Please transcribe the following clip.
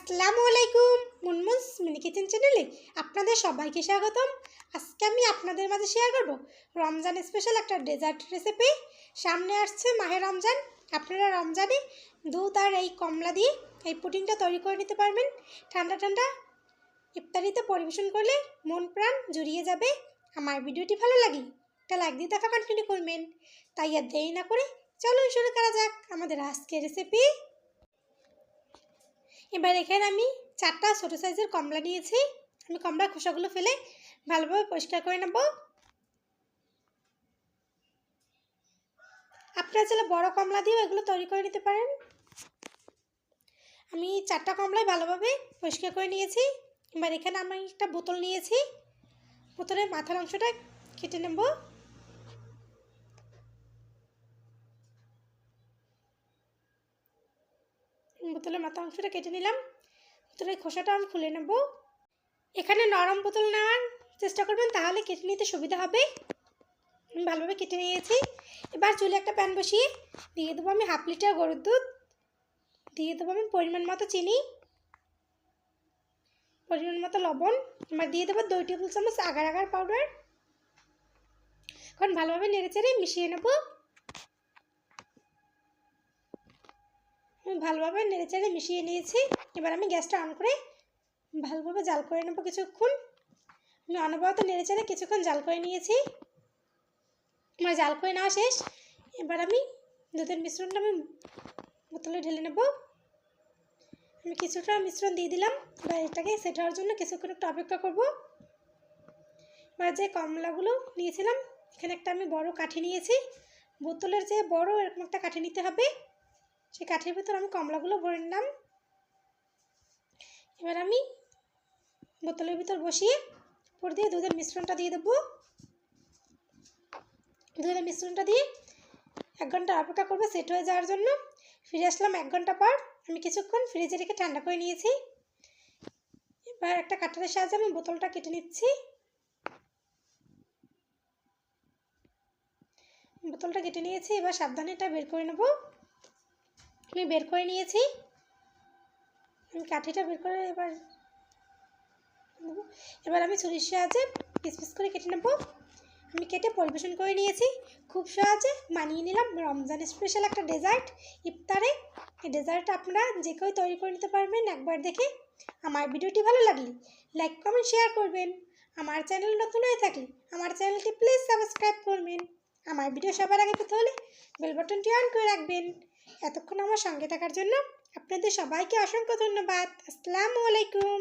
আসসালামু আলাইকুম। মুনমুনস mini kitchen চ্যানেলে আপনাদের সবাইকে স্বাগতম। আজকে আমি আপনাদের মাঝে শেয়ার করব রমজান স্পেশাল একটা ডেজার্ট রেসিপি। সামনে আসছে মাহে রমজান। আপনারা রমজানে দুধ আর এই কমলা দিয়ে এই পুডিংটা তৈরি করে নিতে পারবেন। ঠান্ডা ঠান্ডা ইফতারিতে পরিবেশন করলে মন প্রাণ জুড়িয়ে যাবে। আমার ভিডিওটি ভালো লাগলে একটা লাইক দিয়ে দেখা কন্টিনিউ করবেন। তাই আর দেরি না করে চলুন শুরু করা যাক আমাদের আজকের রেসিপি। এবার এখানে আমি 4টা ছোটো সাইজের কমলা নিয়েছি। আমি কমলার খোসাগুলো ফেলে ভালোভাবে পরিষ্কার করে নেব। আপনারা চাইলে বড় কমলা দিয়েও এগুলো তৈরি করে নিতে পারেন। আমি 4টা কমলাই ভালোভাবে পরিষ্কার করে নিয়েছি। এবার এখানে আমি একটা বোতল নিয়েছি। বোতলের মাথার অংশটা কেটে নেব। বোতলের মাথার অংশটা কেটে নিলাম। বোতলের খোসাটা আমি খুলে নেব। এখানে নরম বোতল নেওয়ার চেষ্টা করবেন, তাহলে কেটে নিতে সুবিধা হবে। আমি ভালোভাবে কেটে নিয়েছি। এবার চুলে একটা প্যান বসিয়ে দিয়ে দেবো আমি 1/2 লিটার গরুর দুধ। দিয়ে দেবো আমি পরিমাণ মতো চিনি, পরিমাণ মতো লবণ। এবার দিয়ে দেবো 2 টেবিল চামচ আগার আগার পাউডার। এখন ভালোভাবে নেড়েচেড়ে মিশিয়ে নেব। আমি ভালোভাবে নেড়েচেড়ে মিশিয়ে নিয়েছি। এবার আমি গ্যাসটা অন করে ভালোভাবে জাল করে নেব কিছুক্ষণ। আমি অনবরত নেড়েচেড়ে কিছুক্ষণ জাল করে নিয়েছি। আমার জাল করে নেওয়া শেষ। এবার আমি দুধের মিশ্রণটা আমি বোতলে ঢেলে নেব। আমি কিছুটা মিশ্রণ দিয়ে দিলাম। এবার এটাকে সেট হওয়ার জন্য কিছুক্ষণ একটু অপেক্ষা করব। এবার যে কমলাগুলো নিয়েছিলাম, এখানে একটা আমি বড় কাঠি নিয়েছি। বোতলের যে বড় এরকম একটা কাঠি নিতে হবে। সেই কাঠির ভিতর আমি কমলাগুলো ভরে নিলাম। এবার আমি বোতলের ভিতর বসিয়ে উপর দিয়ে দুধের মিশ্রণটা দিয়ে দেবো। দুধের মিশ্রণটা দিয়ে 1 ঘন্টা অপেক্ষা করবো সেট হয়ে যাওয়ার জন্য। ফিরে আসলাম 1 ঘন্টা পর। আমি কিছুক্ষণ ফ্রিজে রেখে ঠান্ডা করে নিয়েছি। এবার একটা কাটারের সাহায্যে আমি বোতলটা কেটে নিচ্ছি। বোতলটা কেটে নিয়েছি। এবার সাবধানে এটা বের করে নেব। আমি বের করে নিয়েছি। আমি কাঠিটা বের করে এবার আমি ছুরির সাহায্যে পিস পিস করে কেটে নেব। আমি কেটে পরিবেশন করে নিয়েছি। খুব সহজে বানিয়ে নিলাম রমজান স্পেশাল একটা ডেজার্ট ইফতারে। এই ডেজার্টটা আপনারা যে কেউ তৈরি করে নিতে পারবেন একবার দেখে। আমার ভিডিওটি ভালো লাগলে লাইক কমেন্ট শেয়ার করবেন। আমার চ্যানেল নতুন হয়ে থাকলে আমার চ্যানেলটি প্লিজ সাবস্ক্রাইব করবেন। আমার ভিডিও সবার আগে পেতে হলে বেল বাটনটি অন করে রাখবেন। এতক্ষণ আমার সঙ্গে থাকার জন্য আপনাদের সবাইকে অসংখ্য ধন্যবাদ। আসসালামু আলাইকুম।